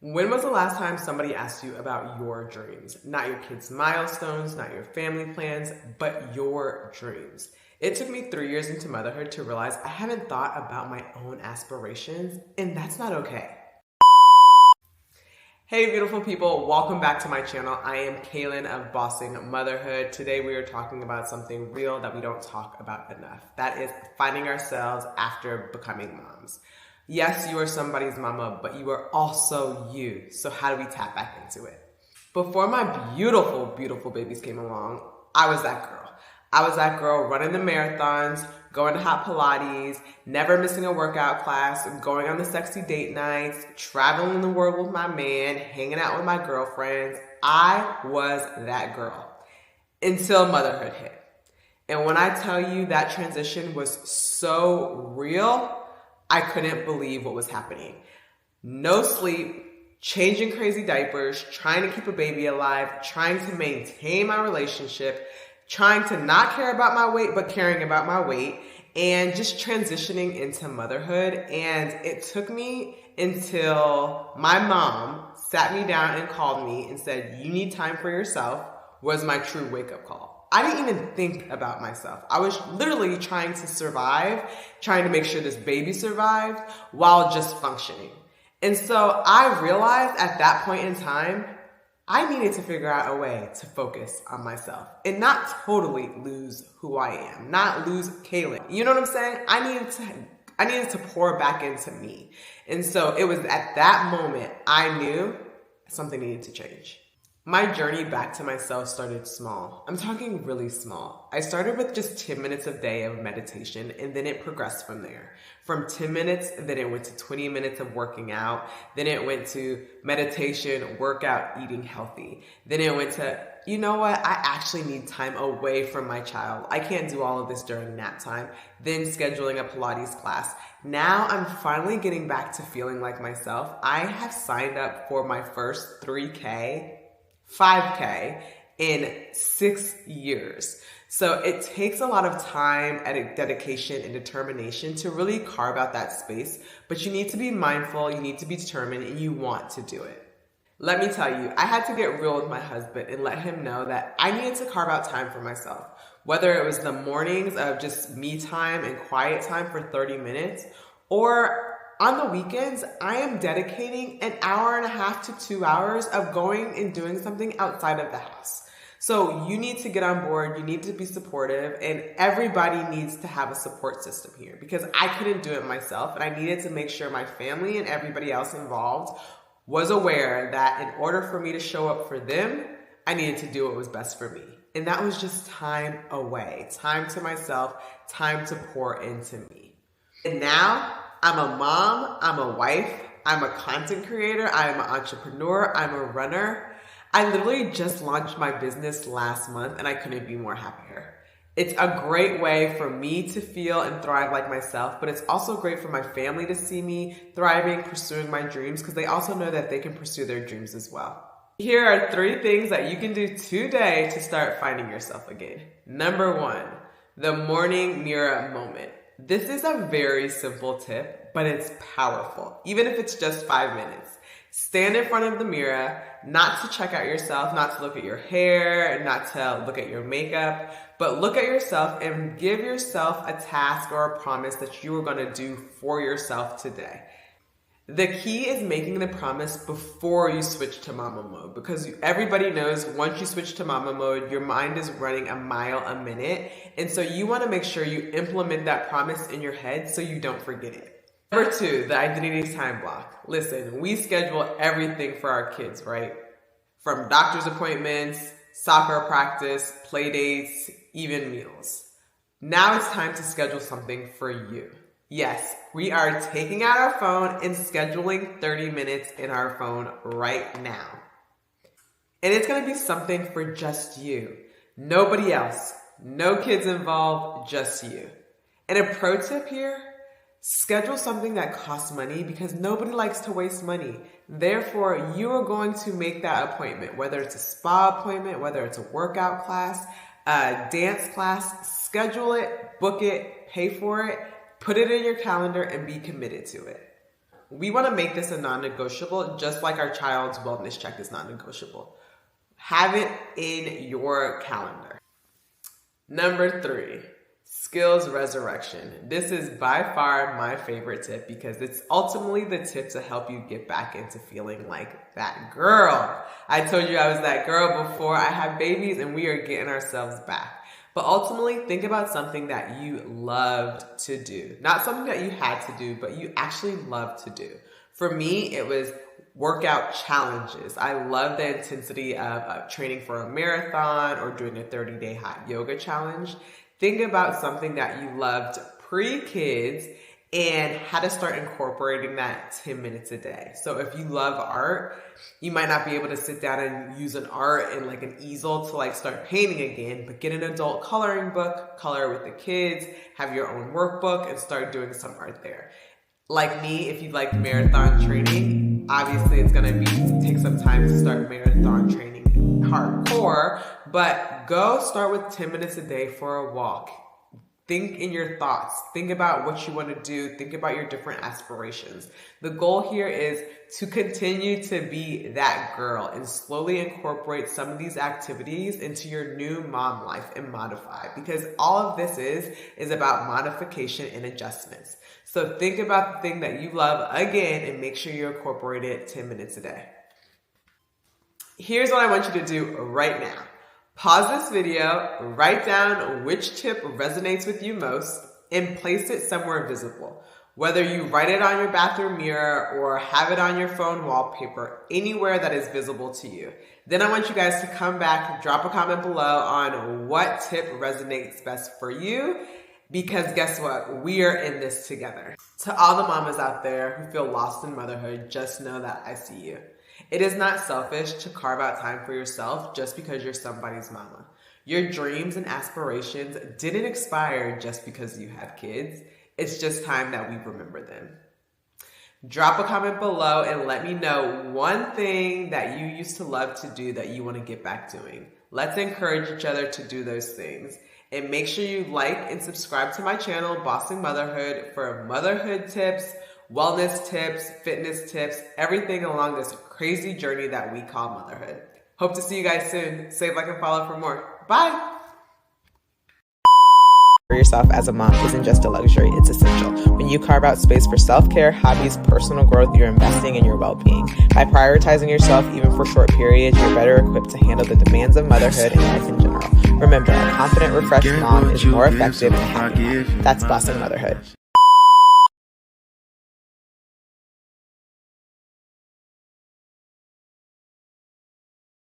When was the last time somebody asked you about your dreams? Not your kids' milestones, not your family plans, but your dreams. It took me 3 years into motherhood to realize I haven't thought about my own aspirations, and that's not okay. Hey beautiful people, welcome back to my channel. I am Kaylin of Bossing Motherhood. Today we are talking about something real that we don't talk about enough. That is finding ourselves after becoming moms. Yes, you are somebody's mama, but you are also you. So how do we tap back into it? Before my beautiful, beautiful babies came along, I was that girl. I was that girl running the marathons, going to hot Pilates, never missing a workout class, going on the sexy date nights, traveling the world with my man, hanging out with my girlfriends. I was that girl until motherhood hit. And when I tell you that transition was so real, I couldn't believe what was happening. No sleep, changing crazy diapers, trying to keep a baby alive, trying to maintain my relationship, trying to not care about my weight, but caring about my weight, and just transitioning into motherhood. And it took me until my mom sat me down and called me and said, "You need time for yourself," was my true wake-up call. I didn't even think about myself. I was literally trying to survive, trying to make sure this baby survived while just functioning. And so I realized at that point in time, I needed to figure out a way to focus on myself and not totally lose who I am, not lose Kaylin. You know what I'm saying? I needed to pour back into me. And so it was at that moment I knew something needed to change. My journey back to myself started small. I'm talking really small. I started with just 10 minutes a day of meditation, and then it progressed from there. From 10 minutes, then it went to 20 minutes of working out. Then it went to meditation, workout, eating healthy. Then it went to, you know what? I actually need time away from my child. I can't do all of this during nap time. Then scheduling a Pilates class. Now I'm finally getting back to feeling like myself. I have signed up for my first 5K in 6 years. So it takes a lot of time, dedication, and determination to really carve out that space, but you need to be mindful, you need to be determined, and you want to do it. Let me tell you, I had to get real with my husband and let him know that I needed to carve out time for myself. Whether it was the mornings of just me time and quiet time for 30 minutes, or on the weekends, I am dedicating an hour and a half to 2 hours of going and doing something outside of the house. So you need to get on board, you need to be supportive, and everybody needs to have a support system here because I couldn't do it myself, and I needed to make sure my family and everybody else involved was aware that in order for me to show up for them, I needed to do what was best for me. And that was just time away, time to myself, time to pour into me. And now, I'm a mom, I'm a wife, I'm a content creator, I'm an entrepreneur, I'm a runner. I literally just launched my business last month and I couldn't be more happier. It's a great way for me to feel and thrive like myself, but it's also great for my family to see me thriving, pursuing my dreams, because they also know that they can pursue their dreams as well. Here are 3 things that you can do today to start finding yourself again. Number 1, the morning mirror moment. This is a very simple tip, but it's powerful, even if it's just 5 minutes. Stand in front of the mirror, not to check out yourself, not to look at your hair, not to look at your makeup, but look at yourself and give yourself a task or a promise that you are going to do for yourself today. The key is making the promise before you switch to mama mode, because everybody knows once you switch to mama mode, your mind is running a mile a minute. And so you want to make sure you implement that promise in your head so you don't forget it. Number 2, the identity time block. Listen, we schedule everything for our kids, right? From doctor's appointments, soccer practice, play dates, even meals. Now it's time to schedule something for you. Yes, we are taking out our phone and scheduling 30 minutes in our phone right now. And it's going to be something for just you. Nobody else. No kids involved, just you. And a pro tip here, schedule something that costs money because nobody likes to waste money. Therefore, you are going to make that appointment, whether it's a spa appointment, whether it's a workout class, a dance class, schedule it, book it, pay for it. Put it in your calendar and be committed to it. We want to make this a non-negotiable, just like our child's wellness check is non-negotiable. Have it in your calendar. Number 3, skills resurrection. This is by far my favorite tip because it's ultimately the tip to help you get back into feeling like that girl. I told you I was that girl before I had babies, and we are getting ourselves back. But ultimately, think about something that you loved to do. Not something that you had to do, but you actually loved to do. For me, it was workout challenges. I love the intensity of training for a marathon or doing a 30-day hot yoga challenge. Think about something that you loved pre-kids and how to start incorporating that 10 minutes a day. So if you love art, you might not be able to sit down and use an art and like an easel to like start painting again, but get an adult coloring book, color with the kids, have your own workbook, and start doing some art there. Like me, if you like marathon training, obviously it's gonna take some time to start marathon training hardcore, but go start with 10 minutes a day for a walk. Think in your thoughts. Think about what you want to do. Think about your different aspirations. The goal here is to continue to be that girl and slowly incorporate some of these activities into your new mom life and modify, because all of this is about modification and adjustments. So think about the thing that you love again and make sure you incorporate it 10 minutes a day. Here's what I want you to do right now. Pause this video, write down which tip resonates with you most, and place it somewhere visible. Whether you write it on your bathroom mirror or have it on your phone wallpaper, anywhere that is visible to you. Then I want you guys to come back, drop a comment below on what tip resonates best for you, because guess what? We are in this together. To all the mamas out there who feel lost in motherhood, just know that I see you. It is not selfish to carve out time for yourself just because you're somebody's mama. Your dreams and aspirations didn't expire just because you have kids. It's just time that we remember them. Drop a comment below and let me know one thing that you used to love to do that you want to get back doing. Let's encourage each other to do those things. And make sure you like and subscribe to my channel, Bossing Motherhood, for motherhood tips, wellness tips, fitness tips, everything along this crazy journey that we call motherhood. Hope to see you guys soon. Save, like, and follow for more. Bye! For yourself as a mom isn't just a luxury, it's essential. When you carve out space for self-care, hobbies, personal growth, you're investing in your well-being. By prioritizing yourself, even for short periods, you're better equipped to handle the demands of motherhood and life in general. Remember, a confident, refreshed mom is more effective and happier. That's Bossing Motherhood.